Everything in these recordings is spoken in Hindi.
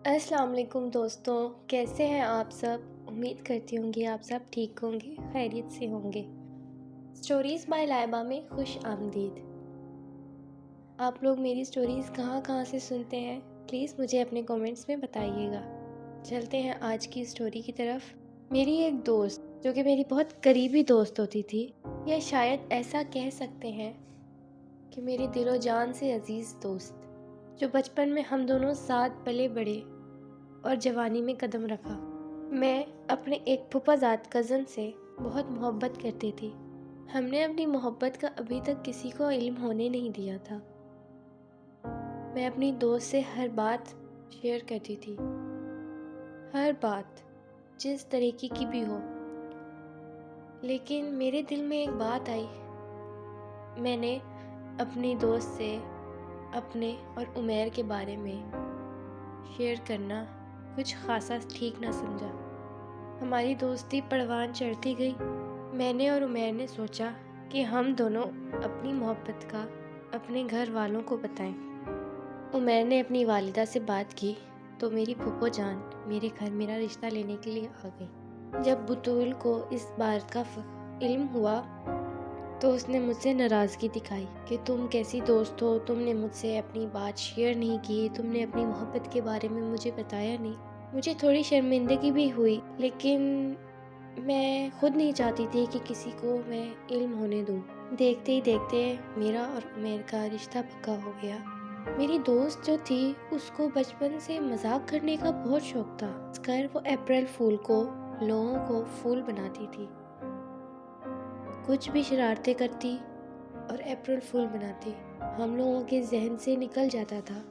अस्सलाम वालेकुम दोस्तों, कैसे हैं आप सब। उम्मीद करती होंगी आप सब ठीक होंगे, खैरियत से होंगे। स्टोरीज़ बाय लाइबा में खुश आमदीद। आप लोग मेरी स्टोरीज़ कहाँ कहाँ से सुनते हैं, प्लीज़ मुझे अपने कमेंट्स में बताइएगा। चलते हैं आज की स्टोरी की तरफ। मेरी एक दोस्त जो कि मेरी बहुत करीबी दोस्त होती थी, या शायद ऐसा कह सकते हैं कि मेरी दिलो जान से अजीज़ दोस्त, जो बचपन में हम दोनों साथ पले बड़े और जवानी में कदम रखा। मैं अपने एक फूफाजाद कज़न से बहुत मोहब्बत करती थी। हमने अपनी मोहब्बत का अभी तक किसी को इल्म होने नहीं दिया था। मैं अपनी दोस्त से हर बात शेयर करती थी, हर बात, जिस तरीके की भी हो। लेकिन मेरे दिल में एक बात आई। मैंने अपनी दोस्त से अपने और उमैर के बारे में शेयर करना कुछ खासा ठीक ना समझा। हमारी दोस्ती परवान चढ़ती गई। मैंने और उमैर ने सोचा कि हम दोनों अपनी मोहब्बत का अपने घर वालों को बताएं। उमैर ने अपनी वालिदा से बात की तो मेरी फूफो जान मेरे घर मेरा रिश्ता लेने के लिए आ गई। जब बुतूल को इस बात का इल्म हुआ तो उसने मुझसे नाराज़गी दिखाई कि तुम कैसी दोस्त हो, तुमने मुझसे अपनी बात शेयर नहीं की, तुमने अपनी मोहब्बत के बारे में मुझे बताया नहीं। मुझे थोड़ी शर्मिंदगी भी हुई, लेकिन मैं खुद नहीं चाहती थी कि किसी को मैं इल्म होने दूँ। देखते ही देखते मेरा और उमैर का रिश्ता पक्का हो गया। मेरी दोस्त जो थी उसको बचपन से मजाक करने का बहुत शौक था। इसकर वो अप्रैल फूल को लोगों को फूल बनाती थी, कुछ भी शरारतें करती और अप्रैल फूल बनाती। हम लोगों के जहन से निकल जाता था।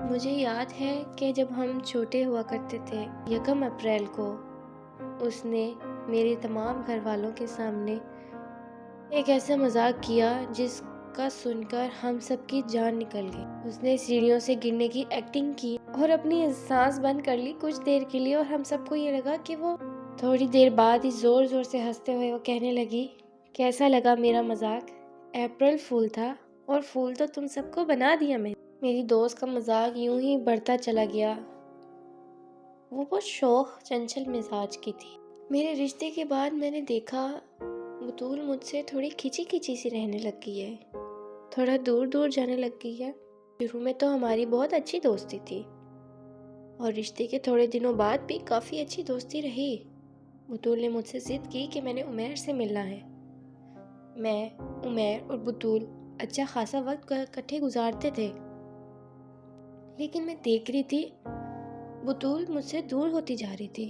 मुझे याद है कि जब हम छोटे हुआ करते थे, 1 अप्रैल को उसने मेरे तमाम घर वालों के सामने एक ऐसा मजाक किया जिसका सुनकर हम सबकी जान निकल गई। उसने सीढ़ियों से गिरने की एक्टिंग की और अपनी सांस बंद कर ली कुछ देर के लिए, और हम सबको ये लगा कि वो थोड़ी देर बाद ही जोर जोर से हंसते हुए वो कहने लगी, कैसा लगा मेरा मजाक? अप्रैल फूल था और फूल तो तुम सबको बना दिया मैंने। मेरी दोस्त का मजाक यूं ही बढ़ता चला गया। वो बहुत शौक चंचल मिजाज की थी। मेरे रिश्ते के बाद मैंने देखा बुतूल मुझसे थोड़ी खिंची खिंची सी रहने लग गई है, थोड़ा दूर दूर जाने लग गई है। शुरू में तो हमारी बहुत अच्छी दोस्ती थी और रिश्ते के थोड़े दिनों बाद भी काफ़ी अच्छी दोस्ती रही। बुतूल ने मुझसे जिद की कि मैंने उमैर से मिलना है। मैं, उमैर और बुतूल अच्छा खासा वक्त इकट्ठे गुजारते थे, लेकिन मैं देख रही थी बुतूल मुझसे दूर होती जा रही थी,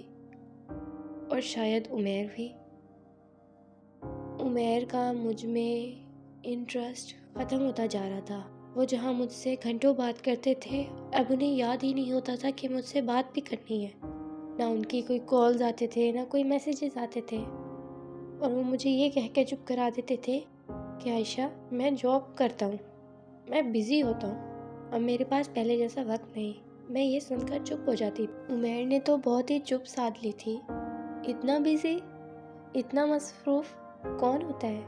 और शायद उमैर भी। उमैर का मुझ में इंटरेस्ट ख़त्म होता जा रहा था। वो जहाँ मुझसे घंटों बात करते थे, अब उन्हें याद ही नहीं होता था कि मुझसे बात भी करनी है। ना उनकी कोई कॉल्स आते थे, ना कोई मैसेजेस आते थे, और वो मुझे ये कह के चुप करा देते थे कि आयशा, मैं जॉब करता हूँ, मैं बिज़ी होता हूँ, अब मेरे पास पहले जैसा वक्त नहीं। मैं ये सुनकर चुप हो जाती। उमैर ने तो बहुत ही चुप साध ली थी। इतना बिज़ी, इतना मसरूफ़ कौन होता है?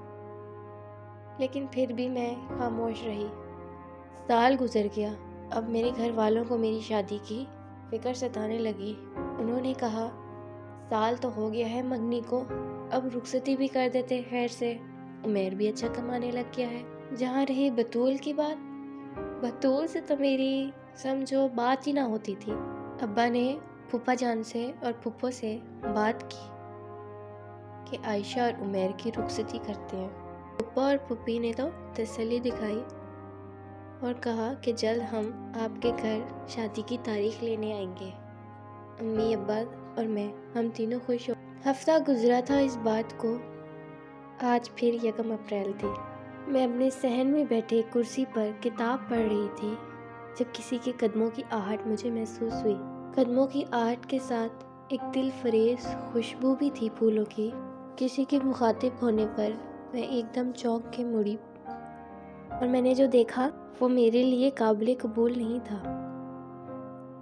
लेकिन फिर भी मैं खामोश रही। साल गुजर गया। अब मेरे घर वालों को मेरी शादी की फिक्र सताने लगी। उन्होंने कहा, साल तो हो गया है मंगनी को, अब रुखसती भी कर देते खैर से। उमैर भी अच्छा कमाने लग गया है। जहाँ रही बतूल की बात, बतूल से तो मेरी समझो बात ही ना होती थी। अब्बा ने फूफा जान से और फूफो से बात की कि आयशा और उमैर की रुखसती करते हैं। फूफा और फूफी ने तो तसल्ली दिखाई और कहा कि जल्द हम आपके घर शादी की तारीख लेने आएंगे। अम्मी, अब्बा और मैं, हम तीनों खुश हो। हफ्ता गुजरा था इस बात को। आज फिर 1 अप्रैल थी। मैं अपने सहन में बैठे कुर्सी पर किताब पढ़ रही थी जब किसी के कदमों की आहट मुझे महसूस हुई। कदमों की आहट के साथ एक दिल फरेज खुशबू भी थी फूलों की। किसी के मुखातिब होने पर मैं एकदम चौंक के मुड़ी, और मैंने जो देखा वो मेरे लिए काबिल कबूल नहीं था।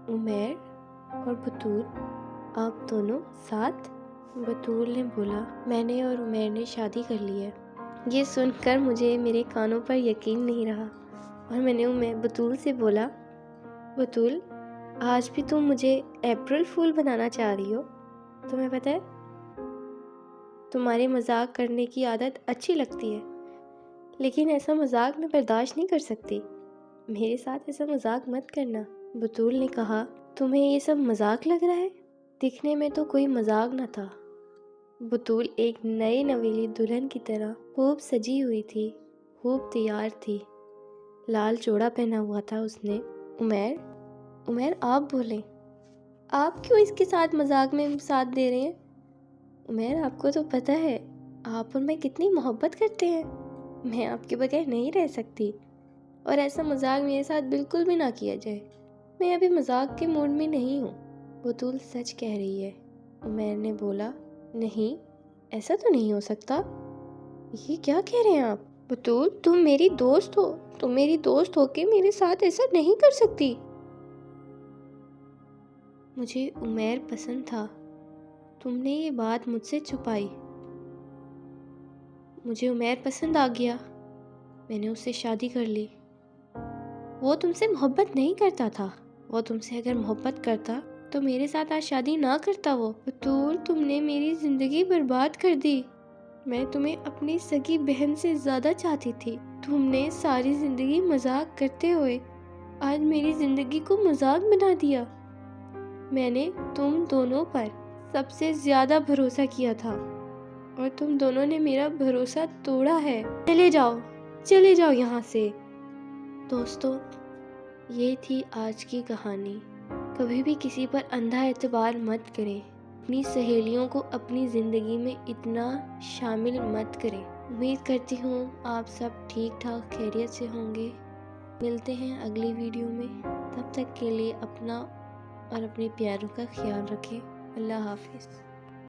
उमैर और बतूल, आप दोनों साथ? बतूल ने बोला, मैंने और उमैर ने शादी कर ली है। ये सुनकर मुझे मेरे कानों पर यकीन नहीं रहा, और मैंने बतूल से बोला, बतूल, आज भी तुम मुझे अप्रैल फूल बनाना चाह रही हो। तुम्हें पता है, तुम्हारी मजाक करने की आदत अच्छी लगती है, लेकिन ऐसा मजाक मैं बर्दाश्त नहीं कर सकती। मेरे साथ ऐसा मजाक मत करना। बतूल ने कहा, तुम्हें ये सब मजाक लग रहा है? दिखने में तो कोई मजाक न था। बतूल एक नई नवेली दुल्हन की तरह खूब सजी हुई थी, खूब तैयार थी। लाल जोड़ा पहना हुआ था उसने। उमैर आप बोले, आप क्यों इसके साथ मजाक में साथ दे रहे हैं? उमैर, आपको तो पता है आप और मैं कितनी मोहब्बत करते हैं। मैं आपके बगैर नहीं रह सकती, और ऐसा मजाक मेरे साथ बिल्कुल भी ना किया जाए। मैं अभी मजाक के मूड में नहीं हूँ। बतूल सच कह रही है। उमैर ने बोला, नहीं, ऐसा तो नहीं हो सकता। ये क्या कह रहे हैं आप? बतूल, तुम मेरी दोस्त हो। तुम मेरी दोस्त होके मेरे साथ ऐसा नहीं कर सकती। मुझे उमैर पसंद था। तुमने ये बात मुझसे छुपाई। मुझे उमैर पसंद आ गया। मैंने उससे शादी कर ली। वो तुमसे मोहब्बत नहीं करता था। वो तुमसे अगर मोहब्बत करता तो मेरे साथ आज शादी ना करता। वो बतूल, तुमने मेरी जिंदगी बर्बाद कर दी। मैं तुम्हें अपनी सगी बहन से ज्यादा चाहती थी। तुमने सारी जिंदगी मजाक करते हुए आज मेरी जिंदगी को मजाक बना दिया। मैंने तुम दोनों पर सबसे ज्यादा भरोसा किया था, और तुम दोनों ने मेरा भरोसा तोड़ा है। चले जाओ यहाँ से। दोस्तों, ये थी आज की कहानी। कभी भी किसी पर अंधा एतबार मत करें। अपनी सहेलियों को अपनी ज़िंदगी में इतना शामिल मत करें। उम्मीद करती हूँ आप सब ठीक ठाक खैरियत से होंगे। मिलते हैं अगली वीडियो में। तब तक के लिए अपना और अपने प्यारों का ख्याल रखें। अल्लाह हाफिज़।